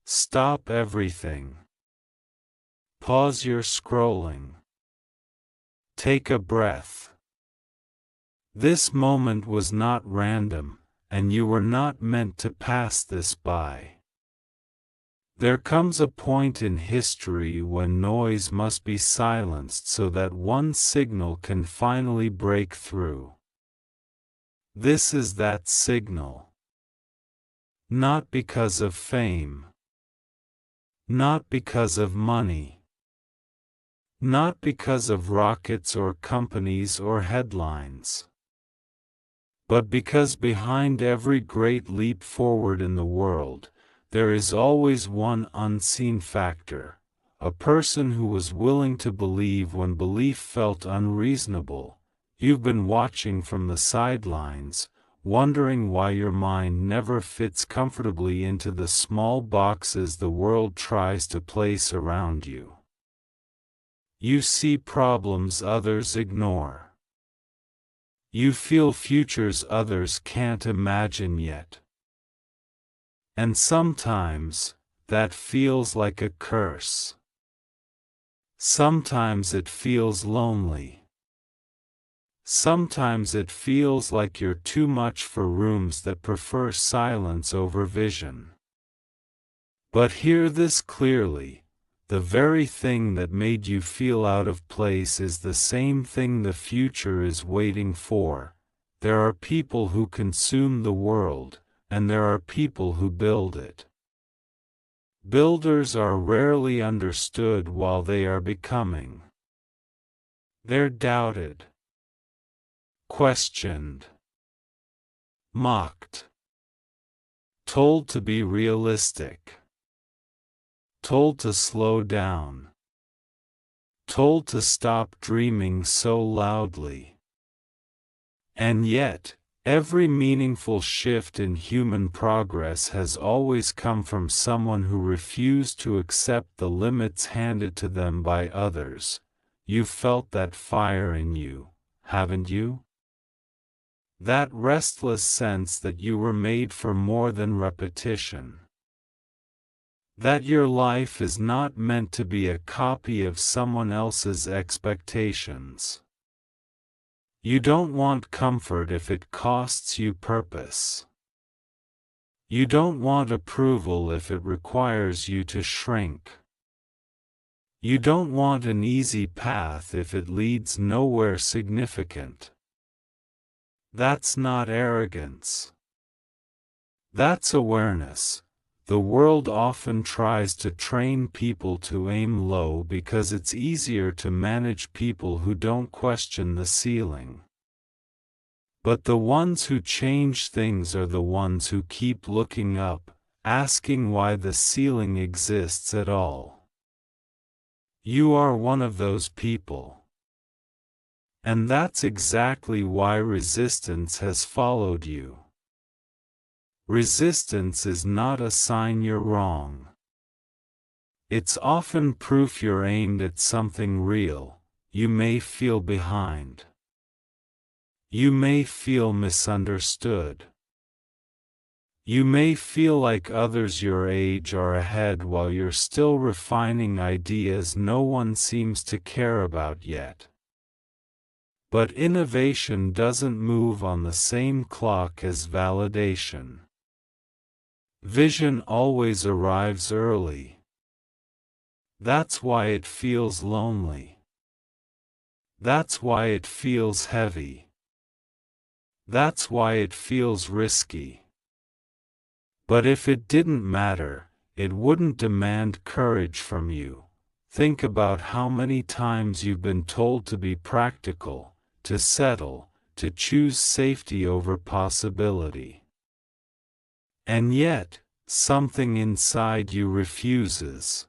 Stop everything. Pause your scrolling. Take a breath. This moment was not random, and you were not meant to pass this by. There comes a point in history when noise must be silenced so that one signal can finally break through. This is that signal. Not because of fame. Not because of money. Not because of rockets or companies or headlines. But because behind every great leap forward in the world, there is always one unseen factor, a person who was willing to believe when belief felt unreasonable. You've been watching from the sidelines, wondering why your mind never fits comfortably into the small boxes the world tries to place around you. You see problems others ignore. You feel futures others can't imagine yet. And sometimes, that feels like a curse. Sometimes it feels lonely. Sometimes it feels like you're too much for rooms that prefer silence over vision. But hear this clearly, the very thing that made you feel out of place is the same thing the future is waiting for. There are people who consume the world, and there are people who build it. Builders are rarely understood while they are becoming. They're doubted, questioned, mocked, told to be realistic, told to slow down, told to stop dreaming so loudly. And yet, every meaningful shift in human progress has always come from someone who refused to accept the limits handed to them by others. You've felt that fire in you, haven't you? That restless sense that you were made for more than repetition. That your life is not meant to be a copy of someone else's expectations. You don't want comfort if it costs you purpose. You don't want approval if it requires you to shrink. You don't want an easy path if it leads nowhere significant. That's not arrogance. That's awareness. The world often tries to train people to aim low because it's easier to manage people who don't question the ceiling. But the ones who change things are the ones who keep looking up, asking why the ceiling exists at all. You are one of those people. And that's exactly why resistance has followed you. Resistance is not a sign you're wrong. It's often proof you're aimed at something real. You may feel behind. You may feel misunderstood. You may feel like others your age are ahead while you're still refining ideas no one seems to care about yet. But innovation doesn't move on the same clock as validation. Vision always arrives early. That's why it feels lonely. That's why it feels heavy. That's why it feels risky. But if it didn't matter, it wouldn't demand courage from you. Think about how many times you've been told to be practical, to settle, to choose safety over possibility. And yet, something inside you refuses.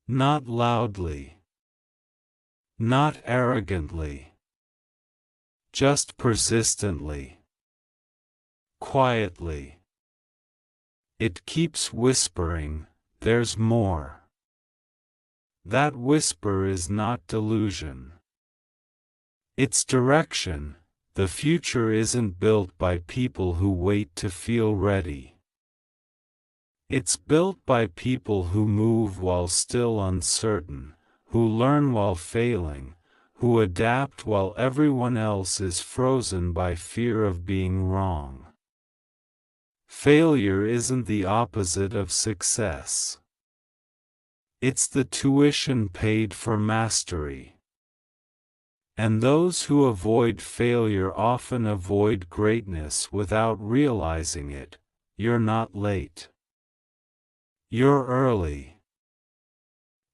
Not loudly. Not arrogantly. Just persistently. Quietly. It keeps whispering, there's more. That whisper is not delusion. It's direction. The future isn't built by people who wait to feel ready. It's built by people who move while still uncertain, who learn while failing, who adapt while everyone else is frozen by fear of being wrong. Failure isn't the opposite of success. It's the tuition paid for mastery. And those who avoid failure often avoid greatness without realizing it. You're not late. You're early.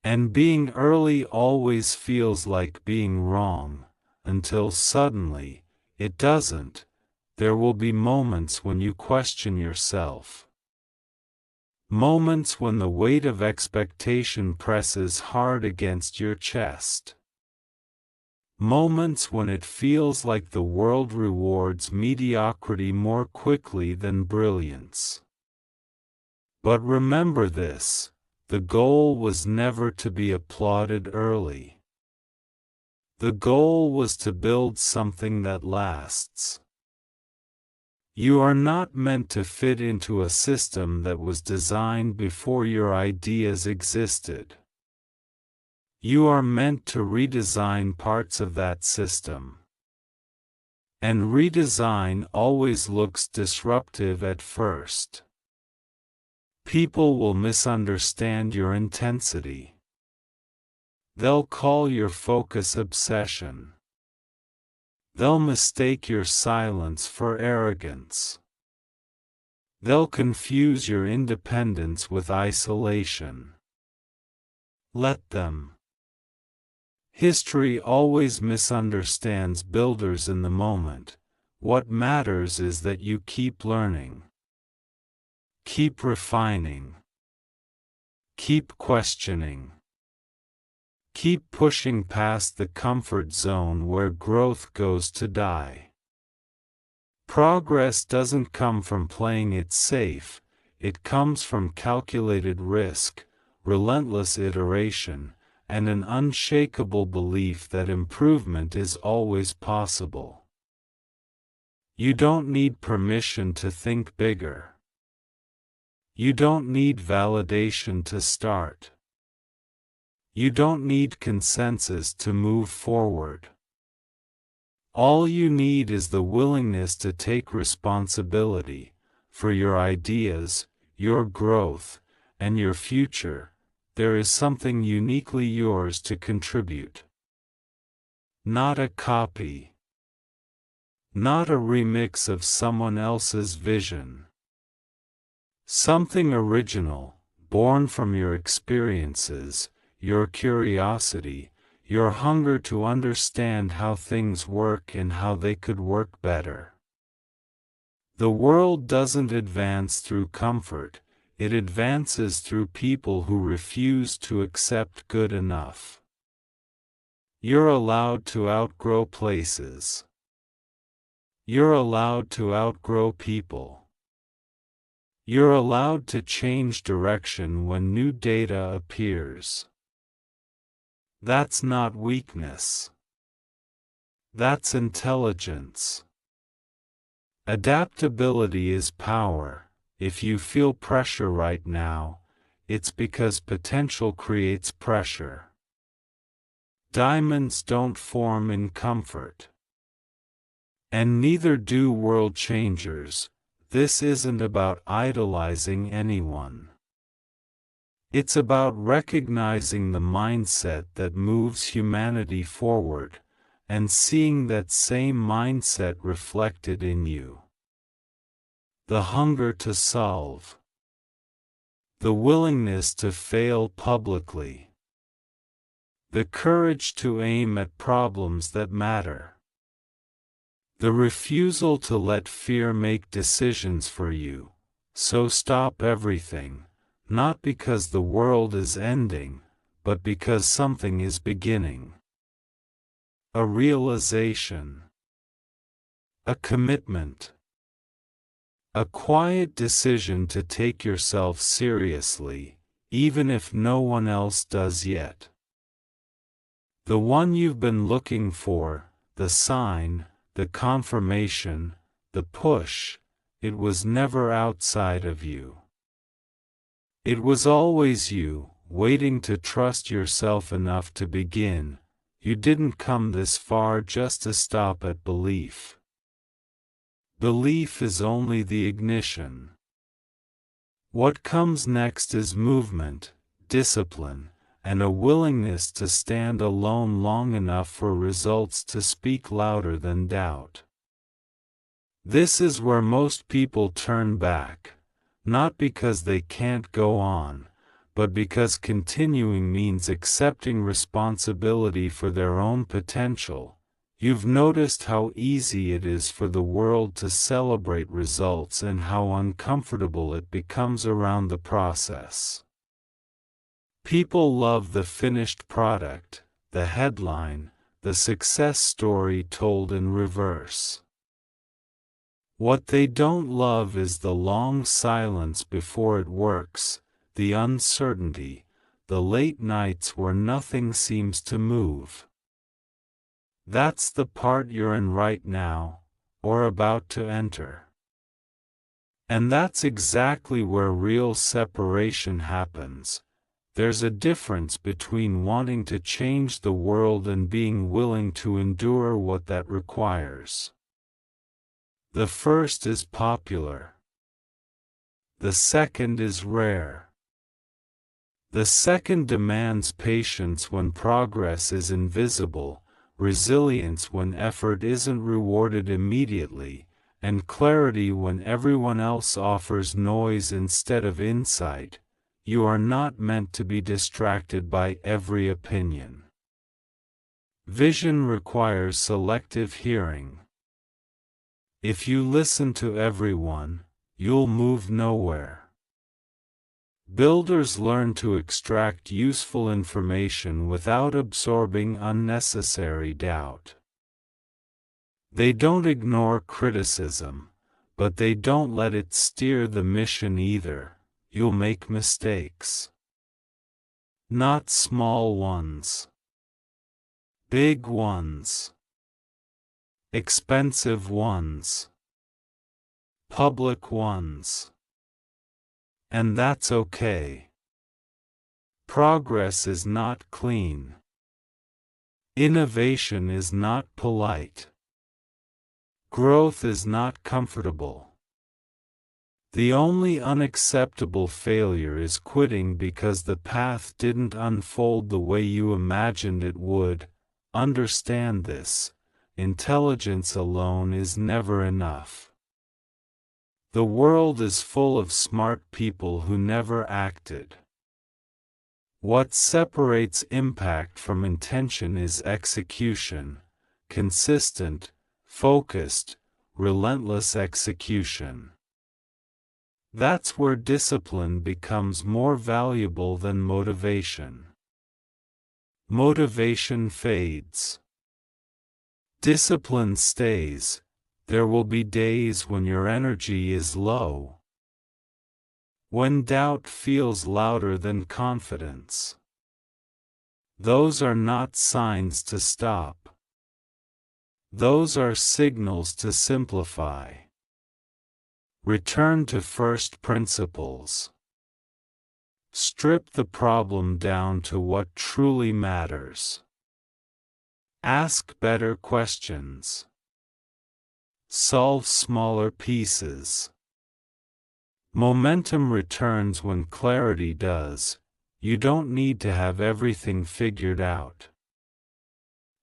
And being early always feels like being wrong, until suddenly, it doesn't. There will be moments when you question yourself. Moments when the weight of expectation presses hard against your chest. Moments when it feels like the world rewards mediocrity more quickly than brilliance. But remember this, the goal was never to be applauded early. The goal was to build something that lasts. You are not meant to fit into a system that was designed before your ideas existed. You are meant to redesign parts of that system. And redesign always looks disruptive at first. People will misunderstand your intensity. They'll call your focus obsession. They'll mistake your silence for arrogance. They'll confuse your independence with isolation. Let them. History always misunderstands builders in the moment. What matters is that you keep learning. Keep refining. Keep questioning. Keep pushing past the comfort zone where growth goes to die. Progress doesn't come from playing it safe, it comes from calculated risk, relentless iteration, and an unshakable belief that improvement is always possible. You don't need permission to think bigger. You don't need validation to start. You don't need consensus to move forward. All you need is the willingness to take responsibility for your ideas, your growth, and your future. There is something uniquely yours to contribute. Not a copy. Not a remix of someone else's vision. Something original, born from your experiences, your curiosity, your hunger to understand how things work and how they could work better. The world doesn't advance through comfort, it advances through people who refuse to accept good enough. You're allowed to outgrow places. You're allowed to outgrow people. You're allowed to change direction when new data appears. That's not weakness. That's intelligence. Adaptability is power. If you feel pressure right now, it's because potential creates pressure. Diamonds don't form in comfort. And neither do world changers. This isn't about idolizing anyone. It's about recognizing the mindset that moves humanity forward, and seeing that same mindset reflected in you. The hunger to solve. The willingness to fail publicly. The courage to aim at problems that matter. The refusal to let fear make decisions for you. So stop everything. Not because the world is ending, but because something is beginning. A realization. A commitment. A quiet decision to take yourself seriously, even if no one else does yet. The one you've been looking for, the sign, the confirmation, the push, it was never outside of you. It was always you, waiting to trust yourself enough to begin. You didn't come this far just to stop at belief. Belief is only the ignition. What comes next is movement, discipline, and a willingness to stand alone long enough for results to speak louder than doubt. This is where most people turn back, not because they can't go on, but because continuing means accepting responsibility for their own potential. You've noticed how easy it is for the world to celebrate results and how uncomfortable it becomes around the process. People love the finished product, the headline, the success story told in reverse. What they don't love is the long silence before it works, the uncertainty, the late nights where nothing seems to move. That's the part you're in right now, or about to enter. And that's exactly where real separation happens. There's a difference between wanting to change the world and being willing to endure what that requires. The first is popular. The second is rare. The second demands patience when progress is invisible, resilience when effort isn't rewarded immediately, and clarity when everyone else offers noise instead of insight. You are not meant to be distracted by every opinion. Vision requires selective hearing. If you listen to everyone, you'll move nowhere. Builders learn to extract useful information without absorbing unnecessary doubt. They don't ignore criticism, but they don't let it steer the mission either. You'll make mistakes. Not small ones. Big ones. Expensive ones. Public ones. And that's okay. Progress is not clean. Innovation is not polite. Growth is not comfortable. The only unacceptable failure is quitting because the path didn't unfold the way you imagined it would. Understand this. Intelligence alone is never enough. The world is full of smart people who never acted. What separates impact from intention is execution, consistent, focused, relentless execution. That's where discipline becomes more valuable than motivation. Motivation fades. Discipline stays. There will be days when your energy is low. When doubt feels louder than confidence. Those are not signs to stop. Those are signals to simplify. Return to first principles. Strip the problem down to what truly matters. Ask better questions. Solve smaller pieces. Momentum returns when clarity does. You don't need to have everything figured out.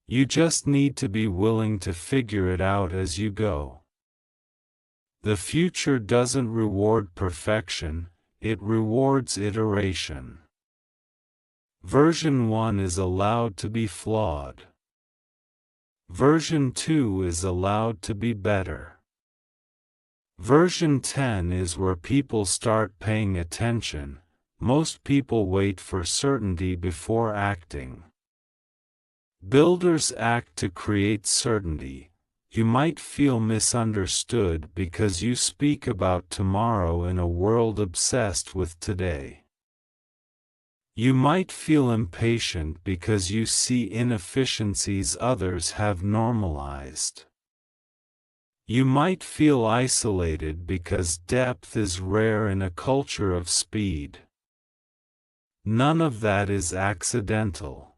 You just need to be willing to figure it out as you go. The future doesn't reward perfection, it rewards iteration. Version 1 is allowed to be flawed. Version 2 is allowed to be better. Version 10 is where people start paying attention. Most people wait for certainty before acting. Builders act to create certainty. You might feel misunderstood because you speak about tomorrow in a world obsessed with today. You might feel impatient because you see inefficiencies others have normalized. You might feel isolated because depth is rare in a culture of speed. None of that is accidental.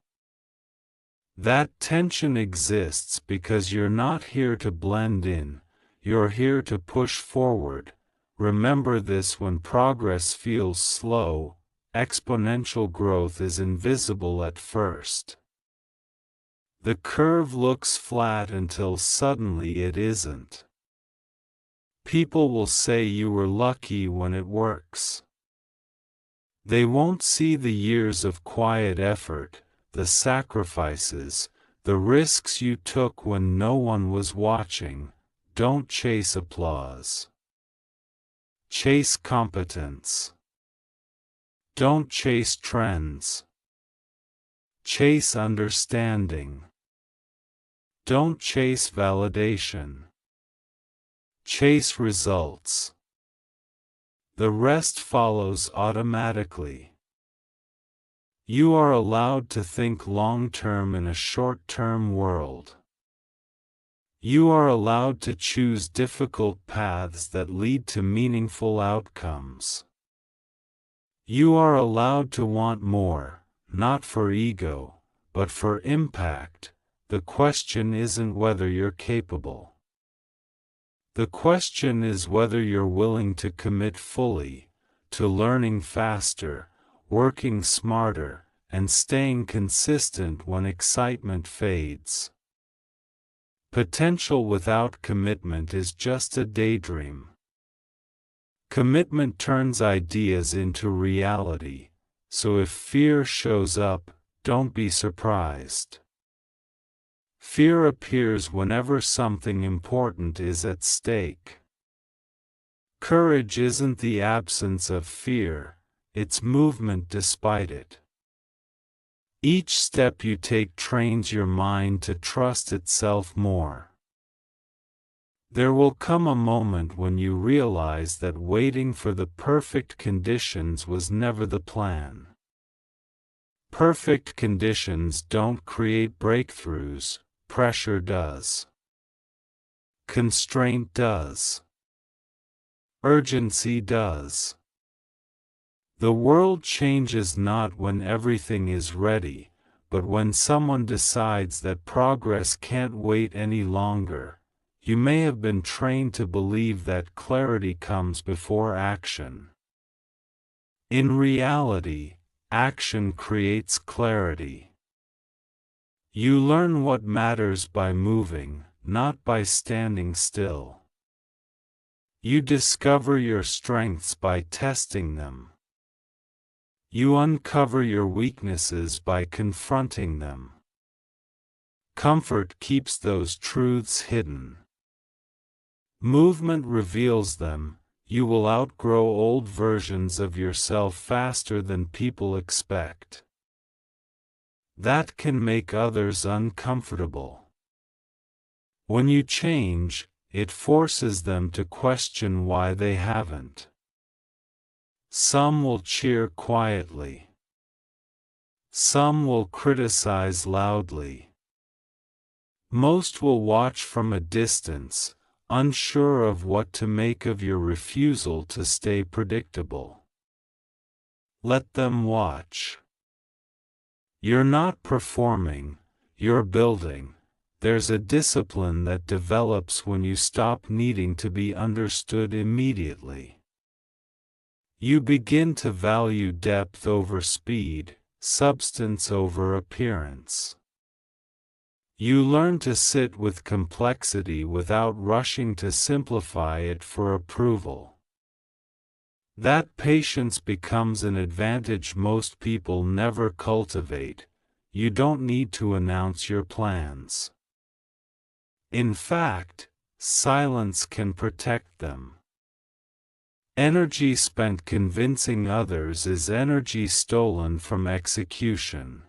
That tension exists because you're not here to blend in, you're here to push forward. Remember this: when progress feels slow, exponential growth is invisible at first. The curve looks flat until suddenly it isn't. People will say you were lucky when it works. They won't see the years of quiet effort, the sacrifices, the risks you took when no one was watching. Don't chase applause. Chase competence. Don't chase trends. Chase understanding. Don't chase validation. Chase results. The rest follows automatically. You are allowed to think long-term in a short-term world. You are allowed to choose difficult paths that lead to meaningful outcomes. You are allowed to want more, not for ego, but for impact. The question isn't whether you're capable. The question is whether you're willing to commit fully, to learning faster, working smarter, and staying consistent when excitement fades. Potential without commitment is just a daydream. Commitment turns ideas into reality, so if fear shows up, don't be surprised. Fear appears whenever something important is at stake. Courage isn't the absence of fear, it's movement despite it. Each step you take trains your mind to trust itself more. There will come a moment when you realize that waiting for the perfect conditions was never the plan. Perfect conditions don't create breakthroughs. Pressure does. Constraint does. Urgency does. The world changes not when everything is ready, but when someone decides that progress can't wait any longer. You may have been trained to believe that clarity comes before action. In reality, action creates clarity. You learn what matters by moving, not by standing still. You discover your strengths by testing them. You uncover your weaknesses by confronting them. Comfort keeps those truths hidden. Movement reveals them. You will outgrow old versions of yourself faster than people expect. That can make others uncomfortable. When you change, it forces them to question why they haven't. Some will cheer quietly. Some will criticize loudly. Most will watch from a distance, unsure of what to make of your refusal to stay predictable. Let them watch. You're not performing, you're building. There's a discipline that develops when you stop needing to be understood immediately. You begin to value depth over speed, substance over appearance. You learn to sit with complexity without rushing to simplify it for approval. That patience becomes an advantage most people never cultivate. You don't need to announce your plans. In fact, silence can protect them. Energy spent convincing others is energy stolen from execution.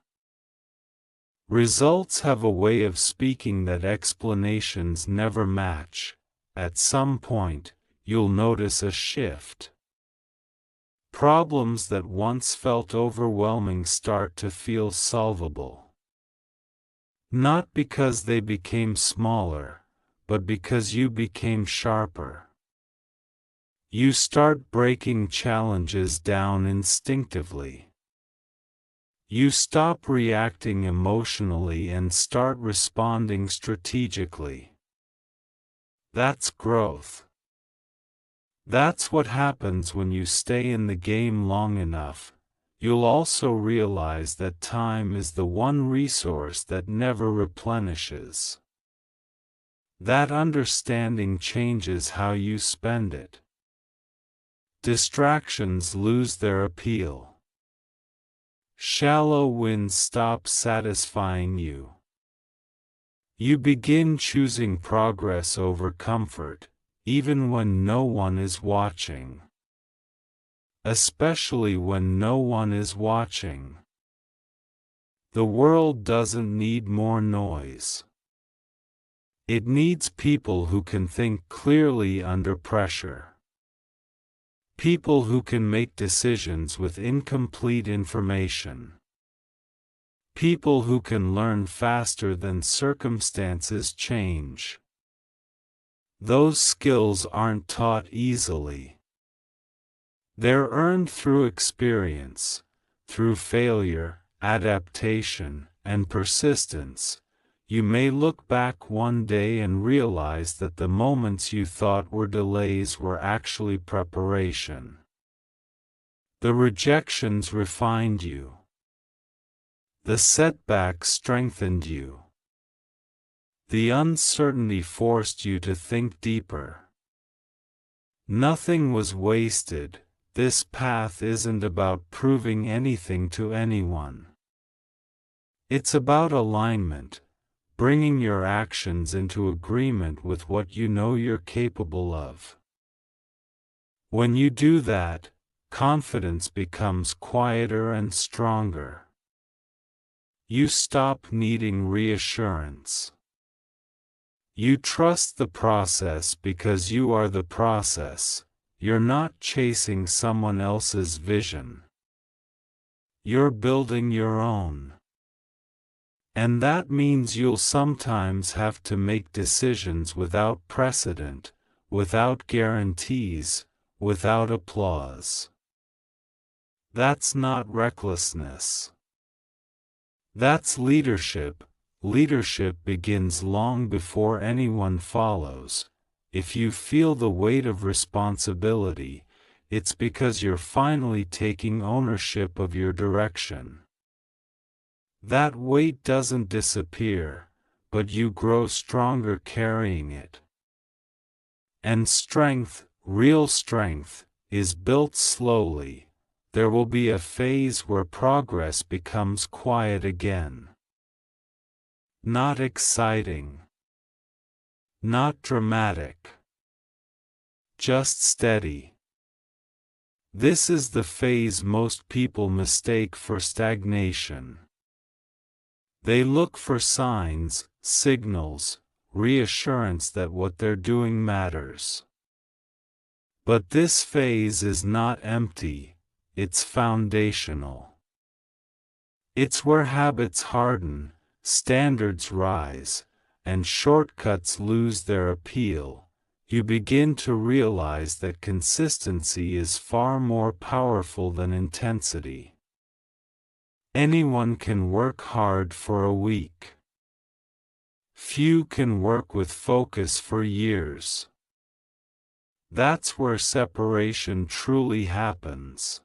Results have a way of speaking that explanations never match. At some point, you'll notice a shift. Problems that once felt overwhelming start to feel solvable. Not because they became smaller, but because you became sharper. You start breaking challenges down instinctively. You stop reacting emotionally and start responding strategically. That's growth. That's what happens when you stay in the game long enough. You'll also realize that time is the one resource that never replenishes. That understanding changes how you spend it. Distractions lose their appeal. Shallow wins stop satisfying you. You begin choosing progress over comfort, even when no one is watching. Especially when no one is watching. The world doesn't need more noise. It needs people who can think clearly under pressure. People who can make decisions with incomplete information. People who can learn faster than circumstances change. Those skills aren't taught easily. They're earned through experience, through failure, adaptation, and persistence. You may look back one day and realize that the moments you thought were delays were actually preparation. The rejections refined you. The setbacks strengthened you. The uncertainty forced you to think deeper. Nothing was wasted. This path isn't about proving anything to anyone. It's about alignment, bringing your actions into agreement with what you know you're capable of. When you do that, confidence becomes quieter and stronger. You stop needing reassurance. You trust the process because you are the process. You're not chasing someone else's vision. You're building your own. And that means you'll sometimes have to make decisions without precedent, without guarantees, without applause. That's not recklessness. That's leadership. Leadership begins long before anyone follows. If you feel the weight of responsibility, it's because you're finally taking ownership of your direction. That weight doesn't disappear, but you grow stronger carrying it. And strength, real strength, is built slowly. There will be a phase where progress becomes quiet again. Not exciting. Not dramatic. Just steady. This is the phase most people mistake for stagnation. They look for signs, signals, reassurance that what they're doing matters. But this phase is not empty, it's foundational. It's where habits harden, standards rise, and shortcuts lose their appeal. You begin to realize that consistency is far more powerful than intensity. Anyone can work hard for a week. Few can work with focus for years. That's where separation truly happens.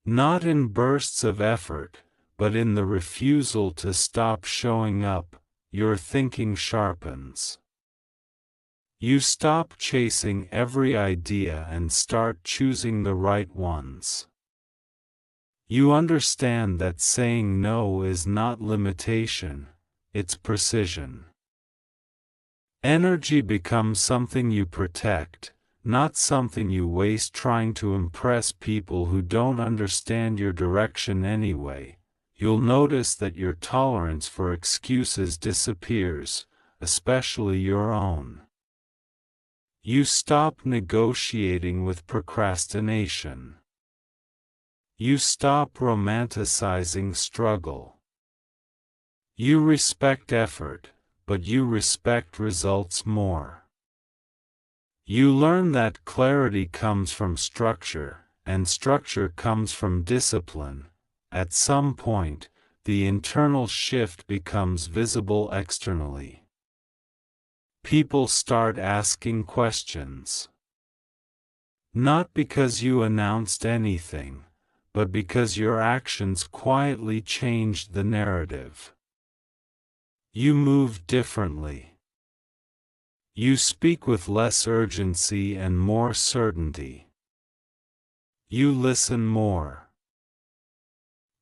Not in bursts of effort, but in the refusal to stop showing up. Your thinking sharpens. You stop chasing every idea and start choosing the right ones. You understand that saying no is not limitation, it's precision. Energy becomes something you protect, not something you waste trying to impress people who don't understand your direction anyway. You'll notice that your tolerance for excuses disappears, especially your own. You stop negotiating with procrastination. You stop romanticizing struggle. You respect effort, but you respect results more. You learn that clarity comes from structure, and structure comes from discipline, at some point, the internal shift becomes visible externally. People start asking questions. Not because you announced anything, but because your actions quietly changed the narrative. You move differently. You speak with less urgency and more certainty. You listen more.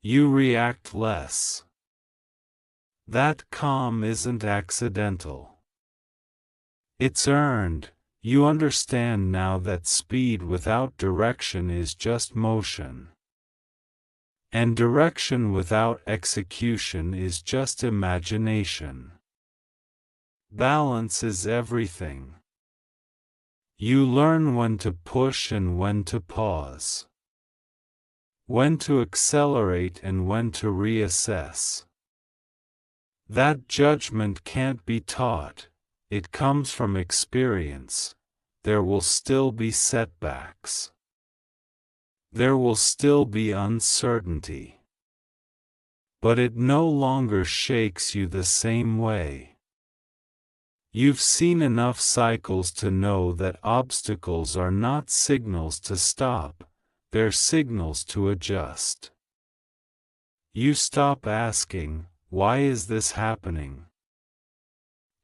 You react less. That calm isn't accidental. It's earned. You understand now that speed without direction is just motion. And direction without execution is just imagination. Balance is everything. You learn when to push and when to pause. When to accelerate and when to reassess. That judgment can't be taught. It comes from experience. There will still be setbacks. There will still be uncertainty. But it no longer shakes you the same way. You've seen enough cycles to know that obstacles are not signals to stop, they're signals to adjust. You stop asking, "Why is this happening?"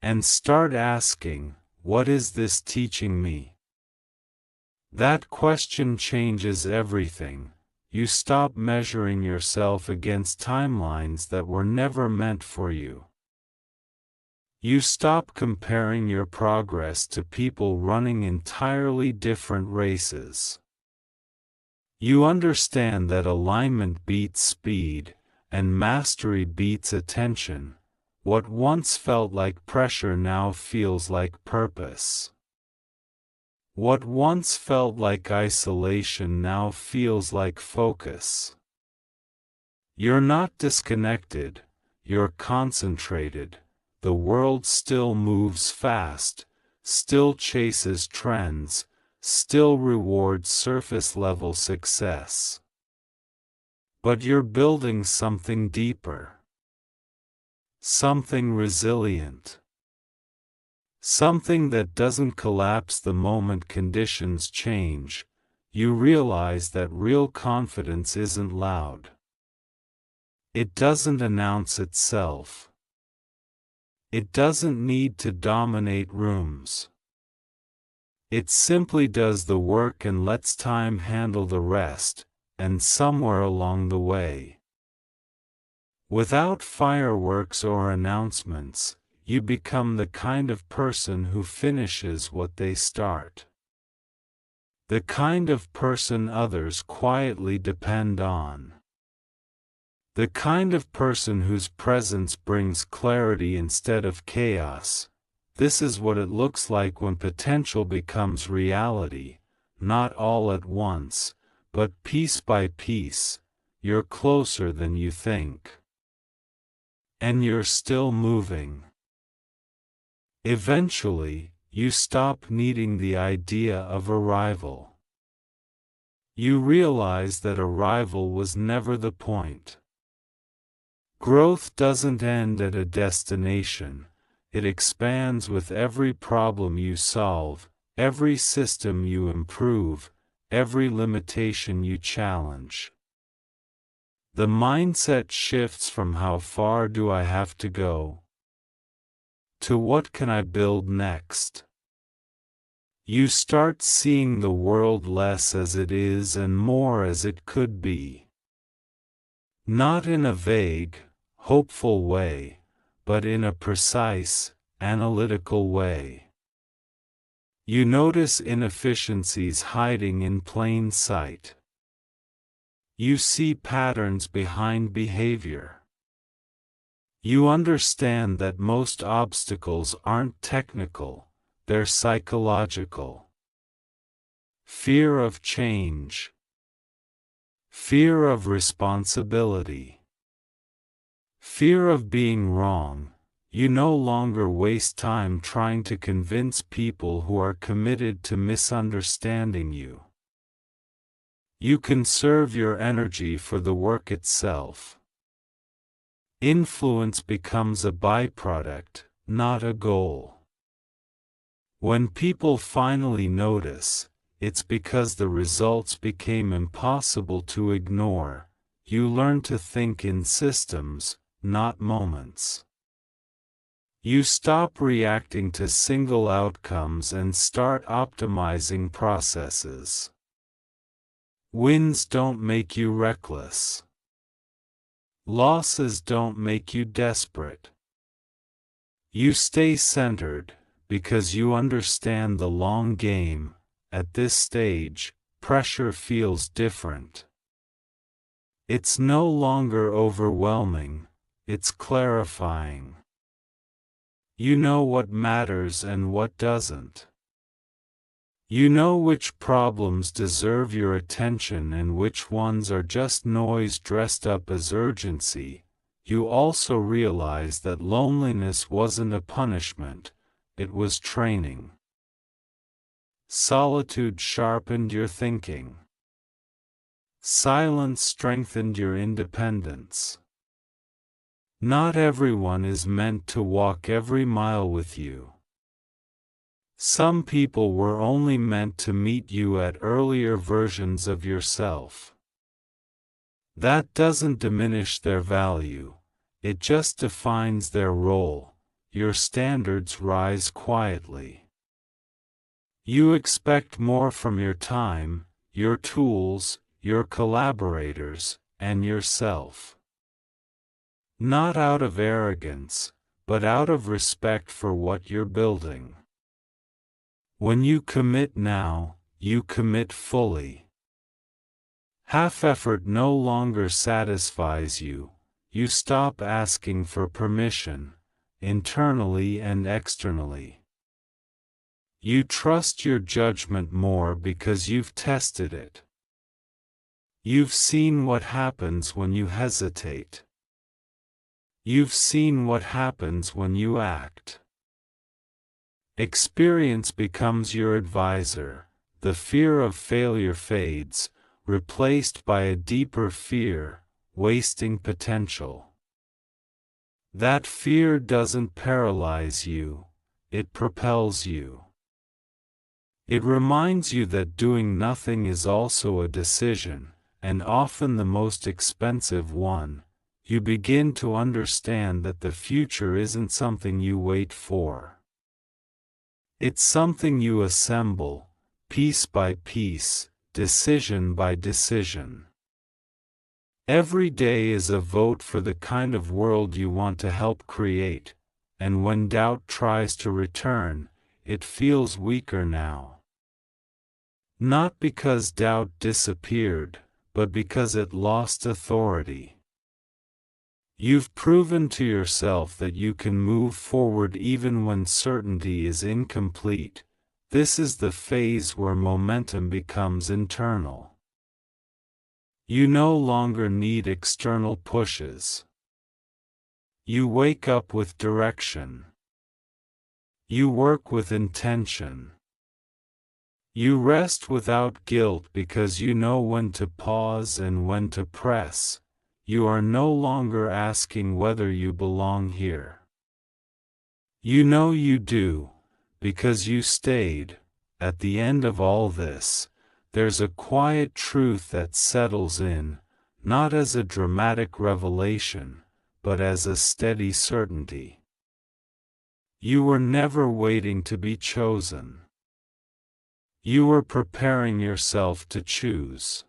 and start asking, "What is this teaching me?" That question changes everything. You stop measuring yourself against timelines that were never meant for you. You stop comparing your progress to people running entirely different races. You understand that alignment beats speed, and mastery beats attention. What once felt like pressure now feels like purpose. What once felt like isolation now feels like focus. You're not disconnected, you're concentrated. The world still moves fast, still chases trends, still rewards surface-level success. But you're building something deeper. Something resilient. Something that doesn't collapse the moment conditions change. You realize that real confidence isn't loud. It doesn't announce itself. It doesn't need to dominate rooms. It simply does the work and lets time handle the rest, and somewhere along the way, without fireworks or announcements, you become the kind of person who finishes what they start. The kind of person others quietly depend on. The kind of person whose presence brings clarity instead of chaos. This is what it looks like when potential becomes reality, not all at once, but piece by piece. You're closer than you think. And you're still moving. Eventually, you stop needing the idea of arrival. You realize that arrival was never the point. Growth doesn't end at a destination, it expands with every problem you solve, every system you improve, every limitation you challenge. The mindset shifts from how far do I have to go to what can I build next. You start seeing the world less as it is and more as it could be. Not in a vague, hopeful way, but in a precise, analytical way. You notice inefficiencies hiding in plain sight. You see patterns behind behavior. You understand that most obstacles aren't technical, they're psychological. Fear of change. Fear of responsibility. Fear of being wrong. You no longer waste time trying to convince people who are committed to misunderstanding you. You conserve your energy for the work itself. Influence becomes a byproduct, not a goal. When people finally notice, it's because the results became impossible to ignore. You learn to think in systems, not moments. You stop reacting to single outcomes and start optimizing processes. Wins don't make you reckless. Losses don't make you desperate. You stay centered, because you understand the long game. At this stage, pressure feels different. It's no longer overwhelming, it's clarifying. You know what matters and what doesn't. You know which problems deserve your attention and which ones are just noise dressed up as urgency. You also realize that loneliness wasn't a punishment, it was training. Solitude sharpened your thinking. Silence strengthened your independence. Not everyone is meant to walk every mile with you. Some people were only meant to meet you at earlier versions of yourself. That doesn't diminish their value, it just defines their role. Your standards rise quietly. You expect more from your time, your tools, your collaborators, and yourself. Not out of arrogance, but out of respect for what you're building. When you commit now, you commit fully. Half effort no longer satisfies you. You stop asking for permission, internally and externally. You trust your judgment more because you've tested it. You've seen what happens when you hesitate. You've seen what happens when you act. Experience becomes your advisor. The fear of failure fades, replaced by a deeper fear, wasting potential. That fear doesn't paralyze you, it propels you. It reminds you that doing nothing is also a decision, and often the most expensive one. You begin to understand that the future isn't something you wait for. It's something you assemble, piece by piece, decision by decision. Every day is a vote for the kind of world you want to help create, and when doubt tries to return, it feels weaker now. Not because doubt disappeared, but because it lost authority. You've proven to yourself that you can move forward even when certainty is incomplete. This is the phase where momentum becomes internal. You no longer need external pushes. You wake up with direction. You work with intention. You rest without guilt because you know when to pause and when to press. You are no longer asking whether you belong here. You know you do, because you stayed. At the end of all this, there's a quiet truth that settles in, not as a dramatic revelation, but as a steady certainty. You were never waiting to be chosen. You were preparing yourself to choose.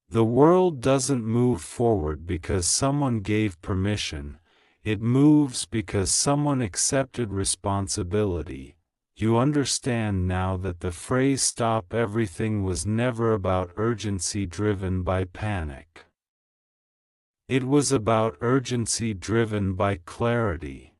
The world doesn't move forward because someone gave permission, it moves because someone accepted responsibility. You understand now that the phrase "stop everything" was never about urgency driven by panic. It was about urgency driven by clarity.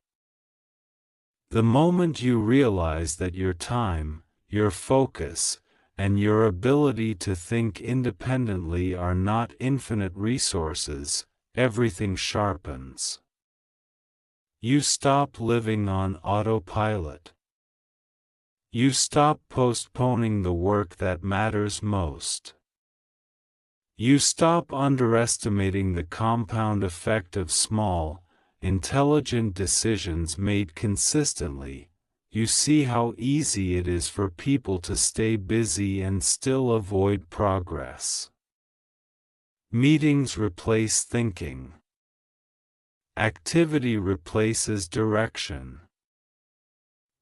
The moment you realize that your time, your focus, and your ability to think independently are not infinite resources, everything sharpens. You stop living on autopilot. You stop postponing the work that matters most. You stop underestimating the compound effect of small, intelligent decisions made consistently. You see how easy it is for people to stay busy and still avoid progress. Meetings replace thinking. Activity replaces direction.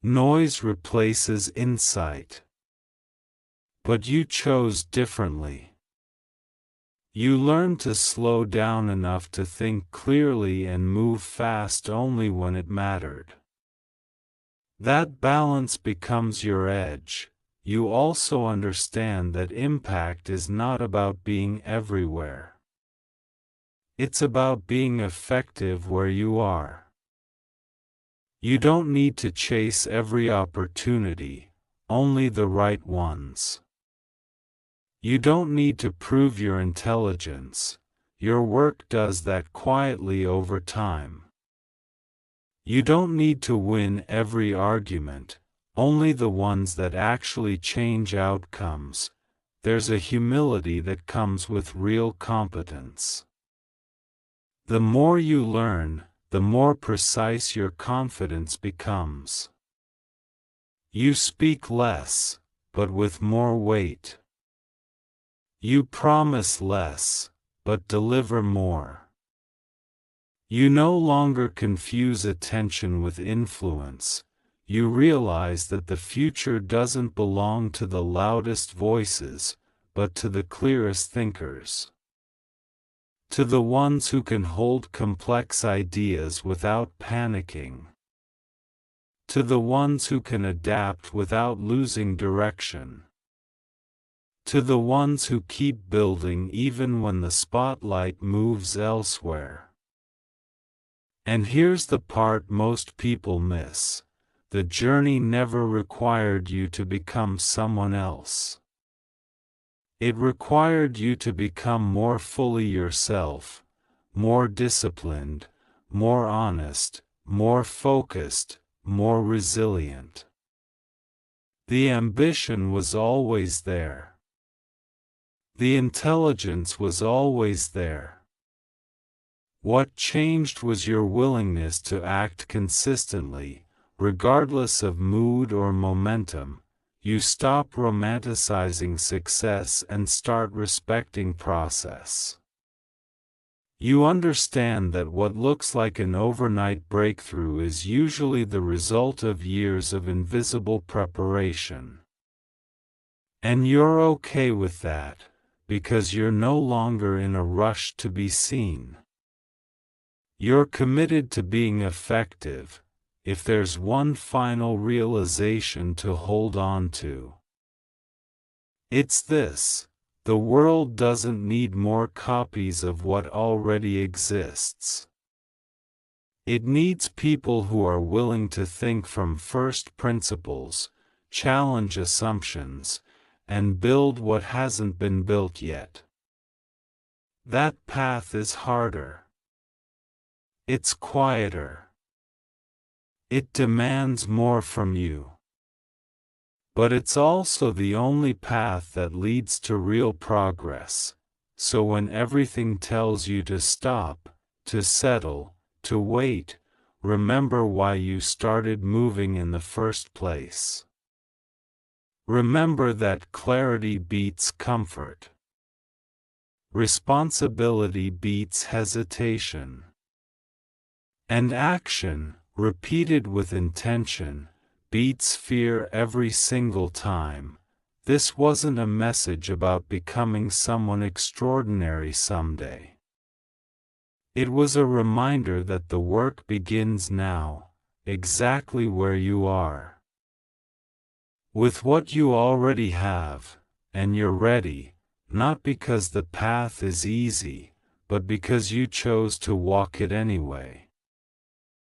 Noise replaces insight. But you chose differently. You learned to slow down enough to think clearly and move fast only when it mattered. That balance becomes your edge. You also understand that impact is not about being everywhere. It's about being effective where you are. You don't need to chase every opportunity, only the right ones. You don't need to prove your intelligence. Your work does that quietly over time. You don't need to win every argument, only the ones that actually change outcomes. There's a humility that comes with real competence. The more you learn, the more precise your confidence becomes. You speak less, but with more weight. You promise less, but deliver more. You no longer confuse attention with influence. You realize that the future doesn't belong to the loudest voices, but to the clearest thinkers. To the ones who can hold complex ideas without panicking. To the ones who can adapt without losing direction. To the ones who keep building even when the spotlight moves elsewhere. And here's the part most people miss. The journey never required you to become someone else. It required you to become more fully yourself, more disciplined, more honest, more focused, more resilient. The ambition was always there. The intelligence was always there. What changed was your willingness to act consistently, regardless of mood or momentum. You stop romanticizing success and start respecting process. You understand that what looks like an overnight breakthrough is usually the result of years of invisible preparation. And you're okay with that, because you're no longer in a rush to be seen. You're committed to being effective. If there's one final realization to hold on to, it's this: the world doesn't need more copies of what already exists. It needs people who are willing to think from first principles, challenge assumptions, and build what hasn't been built yet. That path is harder. It's quieter. It demands more from you. But it's also the only path that leads to real progress. So when everything tells you to stop, to settle, to wait, remember why you started moving in the first place. Remember that clarity beats comfort. Responsibility beats hesitation. And action, repeated with intention, beats fear every single time. This wasn't a message about becoming someone extraordinary someday. It was a reminder that the work begins now, exactly where you are. With what you already have, and you're ready, not because the path is easy, but because you chose to walk it anyway.